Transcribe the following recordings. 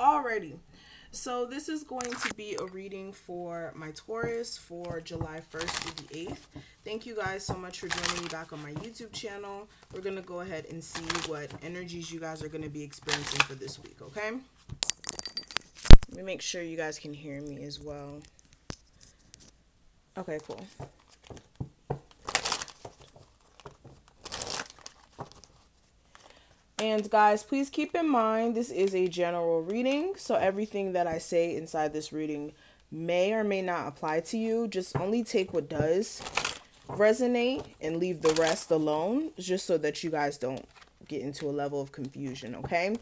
Alrighty. So this is going to be a reading for my Taurus for July 1st through the 8th. Thank you guys so much for joining me back on my YouTube channel. We're going to go ahead and see what energies you guys are going to be experiencing for this week, okay? Let me make sure you guys can hear me as well. Okay, cool. And guys, please keep in mind, this is a general reading, so everything that I say inside this reading may or may not apply to you. Just only take what does resonate and leave the rest alone, just so that you guys don't get into a level of confusion, okay?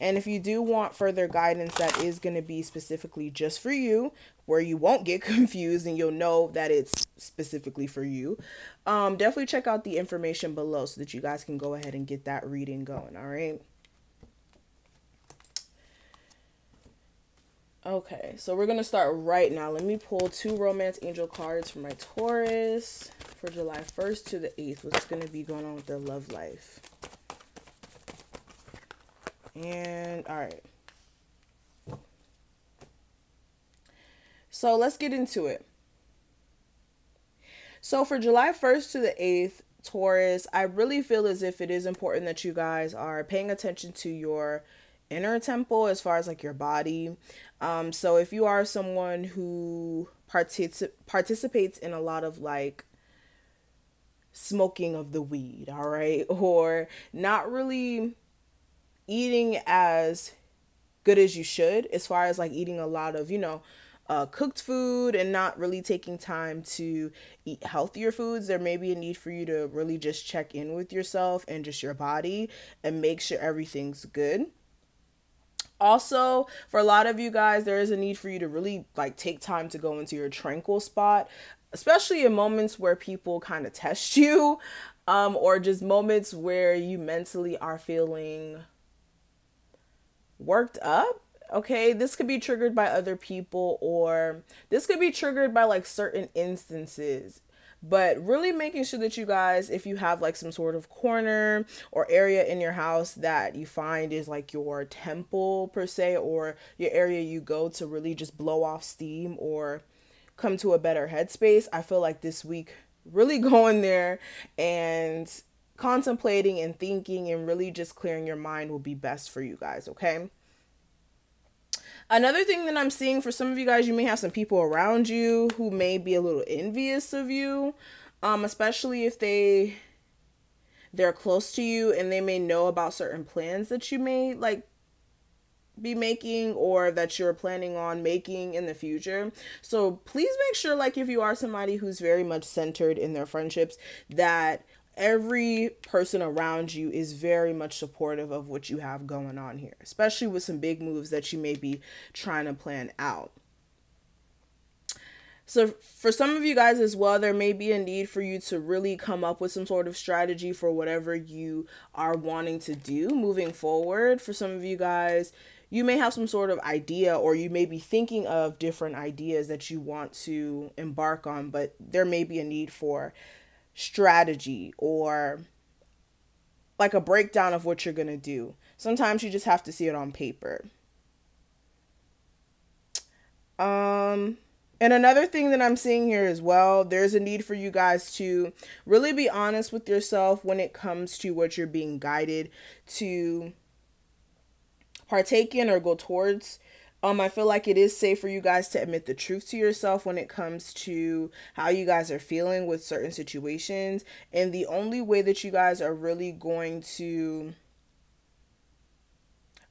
And if you do want further guidance that is going to be specifically just for you, where you won't get confused and you'll know that it's specifically for you, definitely check out the information below so that you guys can go ahead and get that reading going, all right? Okay, so we're going to start right now. Let me pull 2 romance angel cards for my Taurus for July 1st to the 8th. What's going to be going on with their love life? And all right, so let's get into it. So for July 1st to the 8th, Taurus, I really feel as if it is important that you guys are paying attention to your inner temple as far as like your body. So if you are someone who participates in a lot of like smoking of the weed, all right, or not really eating as good as you should, as far as like eating a lot of, cooked food and not really taking time to eat healthier foods, there may be a need for you to really just check in with yourself and just your body and make sure everything's good. Also, for a lot of you guys, there is a need for you to really like take time to go into your tranquil spot, especially in moments where people kind of test you, or just moments where you mentally are feeling worked up. Okay, this could be triggered by other people, or this could be triggered by like certain instances, but really making sure that you guys, if you have like some sort of corner or area in your house that you find is like your temple per se, or your area you go to really just blow off steam or come to a better headspace, I feel like this week really going there and contemplating and thinking and really just clearing your mind will be best for you guys, okay? Another thing that I'm seeing for some of you guys, you may have some people around you who may be a little envious of you, especially if they're close to you and they may know about certain plans that you may like be making or that you're planning on making in the future. So please make sure, like, if you are somebody who's very much centered in their friendships, that every person around you is very much supportive of what you have going on here, especially with some big moves that you may be trying to plan out. So for some of you guys as well, there may be a need for you to really come up with some sort of strategy for whatever you are wanting to do moving forward. For some of you guys, you may have some sort of idea, or you may be thinking of different ideas that you want to embark on, but there may be a need for strategy or like a breakdown of what you're going to do. Sometimes you just have to see it on paper. And another thing that I'm seeing here as well, there's a need for you guys to really be honest with yourself when it comes to what you're being guided to partake in or go towards. I feel like it is safe for you guys to admit the truth to yourself when it comes to how you guys are feeling with certain situations. And the only way that you guys are really going to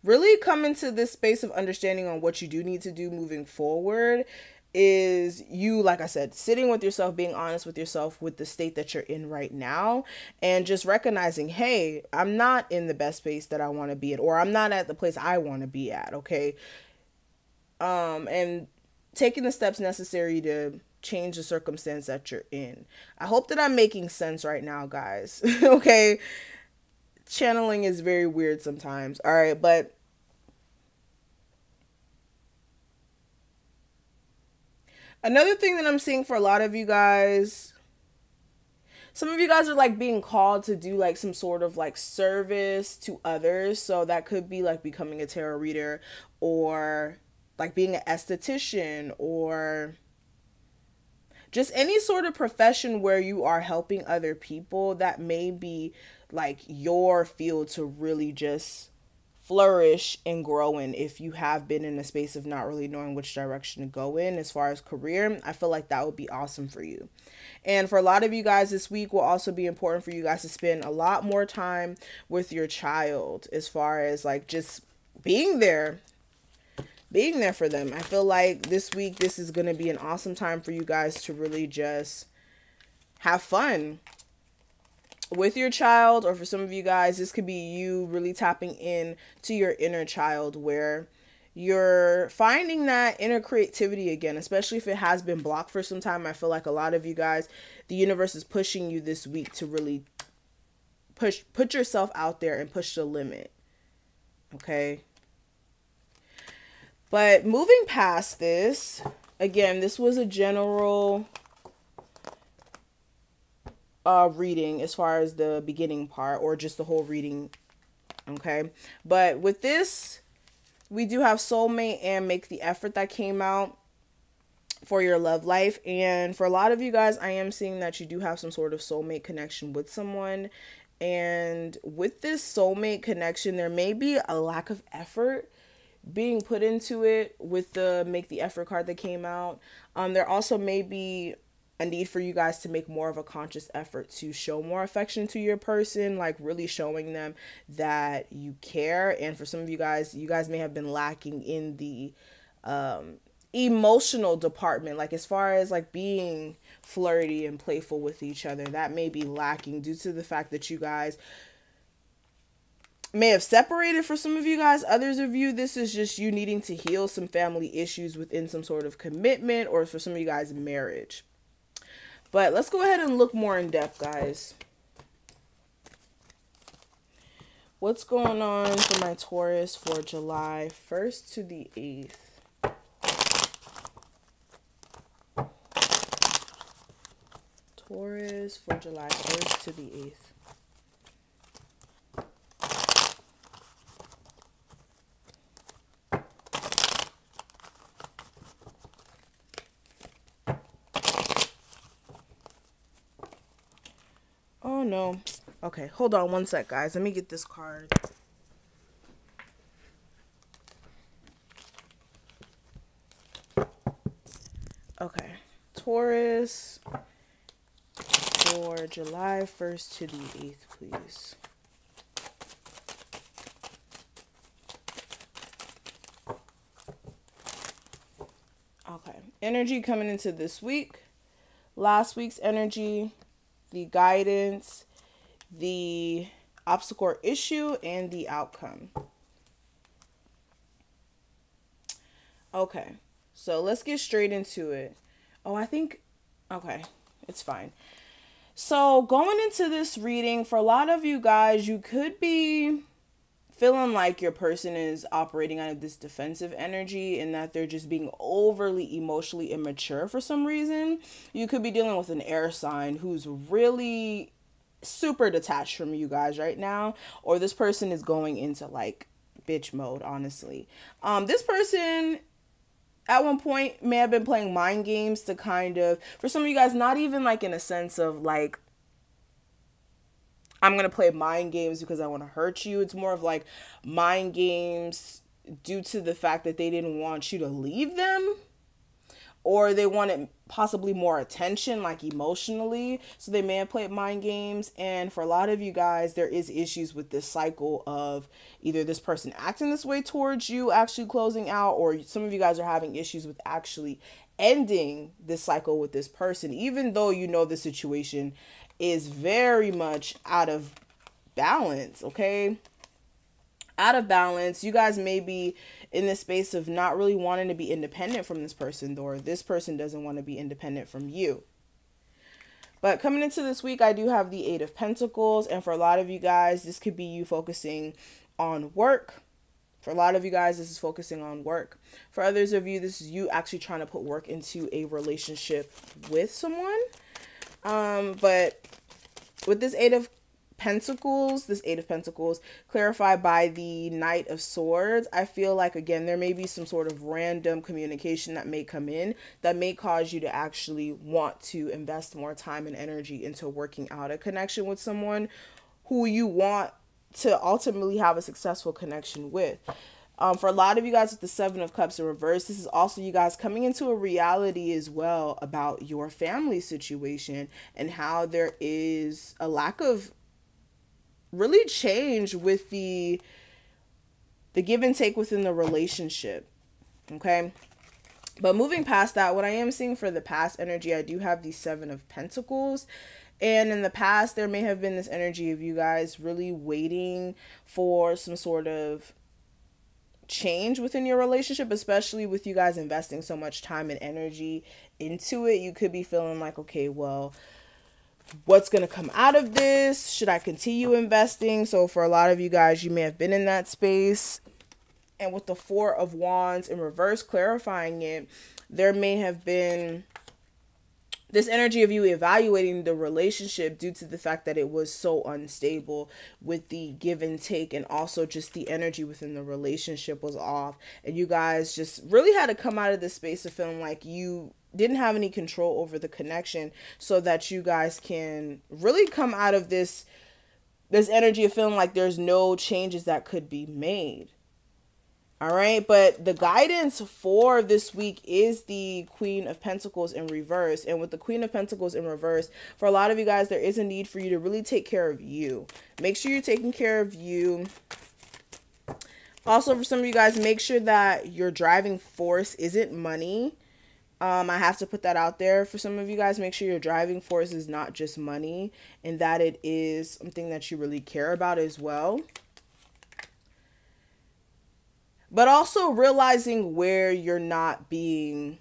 really come into this space of understanding on what you do need to do moving forward is you, like I said, sitting with yourself, being honest with yourself with the state that you're in right now, and just recognizing, hey, I'm not in the best space that I want to be at, or I'm not at the place I want to be at, okay? And taking the steps necessary to change the circumstance that you're in. I hope that I'm making sense right now, guys. Okay. Channeling is very weird sometimes. All right. But another thing that I'm seeing for a lot of you guys, some of you guys are like being called to do like some sort of like service to others. So that could be like becoming a tarot reader, or like being an esthetician, or just any sort of profession where you are helping other people. That may be like your field to really just flourish and grow in. If you have been in a space of not really knowing which direction to go in as far as career, I feel like that would be awesome for you. And for a lot of you guys, this week will also be important for you guys to spend a lot more time with your child, as far as like just being there for them. I feel like this week, this is going to be an awesome time for you guys to really just have fun with your child. Or for some of you guys, this could be you really tapping in to your inner child, where you're finding that inner creativity again, especially if it has been blocked for some time. I feel like a lot of you guys, the universe is pushing you this week to really put yourself out there and push the limit. Okay. But moving past this, again, this was a general reading as far as the beginning part, or just the whole reading. Okay. But with this, we do have soulmate and make the effort that came out for your love life. And for a lot of you guys, I am seeing that you do have some sort of soulmate connection with someone. And with this soulmate connection, there may be a lack of effort being put into it with the make the effort card that came out. There also may be a need for you guys to make more of a conscious effort to show more affection to your person, like really showing them that you care. And for some of you guys may have been lacking in the emotional department, like as far as like being flirty and playful with each other. That may be lacking due to the fact that you guys may have separated. For some of you guys, others of you, this is just you needing to heal some family issues within some sort of commitment, or for some of you guys, marriage. But let's go ahead and look more in depth, guys. What's going on for my Taurus for July 1st to the 8th? Taurus for July 1st to the 8th. Oh no. Okay, hold on one sec, guys. Let me get this card. Okay. Taurus for July 1st to the 8th, please. Okay. Energy coming into this week. Last week's energy, the guidance, the obstacle or issue, and the outcome. Okay, so let's get straight into it. Oh, okay, it's fine. So going into this reading, for a lot of you guys, you could be feeling like your person is operating out of this defensive energy, and that they're just being overly emotionally immature for some reason. You could be dealing with an air sign who's really super detached from you guys right now, or this person is going into like bitch mode, honestly. This person at one point may have been playing mind games to kind of, for some of you guys, not even like in a sense of like, I'm going to play mind games because I want to hurt you. It's more of like mind games due to the fact that they didn't want you to leave them, or they wanted possibly more attention, like emotionally. So they may have played mind games. And for a lot of you guys, there is issues with this cycle of either this person acting this way towards you, actually closing out, or some of you guys are having issues with actually ending this cycle with this person, even though you know the situation is very much out of balance. Okay, out of balance. You guys may be in this space of not really wanting to be independent from this person, or this person doesn't want to be independent from you. But coming into this week, I do have the 8 of Pentacles, and for a lot of you guys, this could be you focusing on work. For a lot of you guys, this is focusing on work. For others of you, this is you actually trying to put work into a relationship with someone. But with this Eight of Pentacles, clarified by the Knight of Swords, I feel like, again, there may be some sort of random communication that may come in that may cause you to actually want to invest more time and energy into working out a connection with someone who you want to ultimately have a successful connection with. For a lot of you guys with the Seven of Cups in reverse, this is also you guys coming into a reality as well about your family situation and how there is a lack of really change with the give and take within the relationship. Okay. But moving past that, what I am seeing for the past energy, I do have the Seven of Pentacles. And in the past, there may have been this energy of you guys really waiting for some sort of change within your relationship, especially with you guys investing so much time and energy into it. You could be feeling like, okay, well, what's going to come out of this? Should I continue investing? So for a lot of you guys, you may have been in that space. And with the Four of Wands in reverse, clarifying it, there may have been this energy of you evaluating the relationship due to the fact that it was so unstable with the give and take, and also just the energy within the relationship was off. And you guys just really had to come out of this space of feeling like you didn't have any control over the connection, so that you guys can really come out of this energy of feeling like there's no changes that could be made. All right, but the guidance for this week is the Queen of Pentacles in reverse. And with the Queen of Pentacles in reverse, for a lot of you guys, there is a need for you to really take care of you. Make sure you're taking care of you. Also, for some of you guys, make sure that your driving force isn't money. I have to put that out there. For some of you guys, make sure your driving force is not just money, and that it is something that you really care about as well. But also realizing where you're not being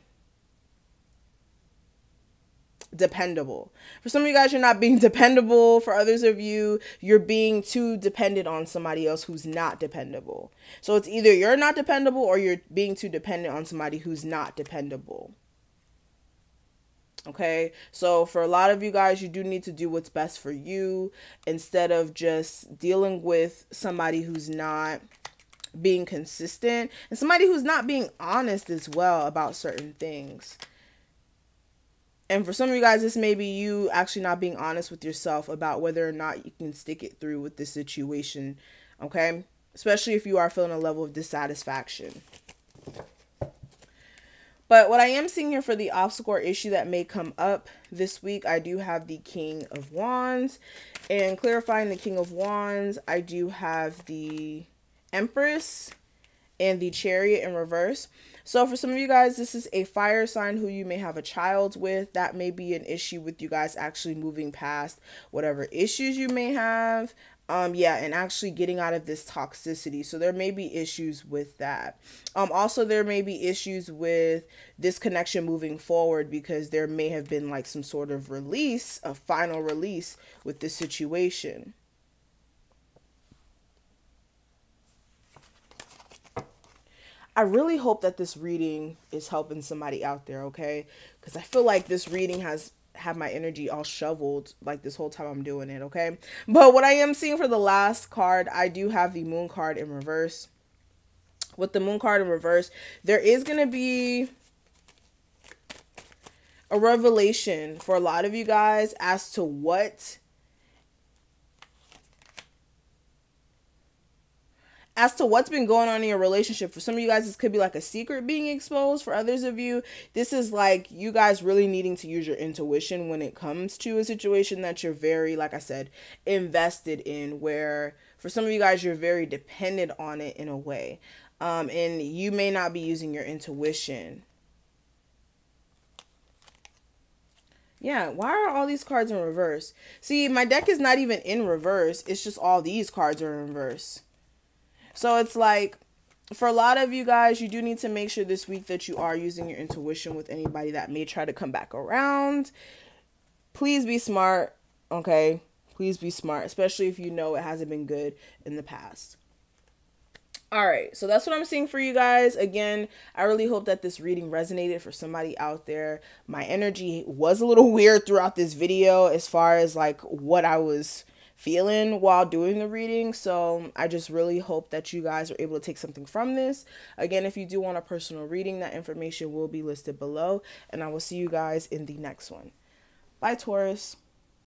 dependable. For some of you guys, you're not being dependable. For others of you, you're being too dependent on somebody else who's not dependable. So it's either you're not dependable or you're being too dependent on somebody who's not dependable. Okay, so for a lot of you guys, you do need to do what's best for you instead of just dealing with somebody who's not being consistent and somebody who's not being honest as well about certain things. And for some of you guys, this may be you actually not being honest with yourself about whether or not you can stick it through with this situation. Okay, especially if you are feeling a level of dissatisfaction. But what I am seeing here for the obstacle or issue that may come up this week, I do have the King of Wands. And clarifying the King of Wands, I do have the Empress and the Chariot in reverse. So for some of you guys, this is a fire sign who you may have a child with. That may be an issue with you guys actually moving past whatever issues you may have. And actually getting out of this toxicity. So there may be issues with that. Also, there may be issues with this connection moving forward because there may have been like some sort of release, a final release with this situation. I really hope that this reading is helping somebody out there, okay? Because I feel like this reading has had my energy all shoveled like this whole time I'm doing it, okay? But what I am seeing for the last card, I do have the Moon card in reverse. With the Moon card in reverse, there is going to be a revelation for a lot of you guys as to what's been going on in your relationship. For some of you guys, this could be like a secret being exposed. For others of you, this is like you guys really needing to use your intuition when it comes to a situation that you're very, like I said, invested in, where for some of you guys, you're very dependent on it in a way. And you may not be using your intuition. Yeah, why are all these cards in reverse? See, my deck is not even in reverse. It's just all these cards are in reverse. So it's like, for a lot of you guys, you do need to make sure this week that you are using your intuition with anybody that may try to come back around. Please be smart, okay? Please be smart, especially if you know it hasn't been good in the past. All right, so that's what I'm seeing for you guys. Again, I really hope that this reading resonated for somebody out there. My energy was a little weird throughout this video as far as like what I was feeling while doing the reading. So I just really hope that you guys are able to take something from this. Again, if you do want a personal reading, that information will be listed below. And I will see you guys in the next one. Bye, Taurus.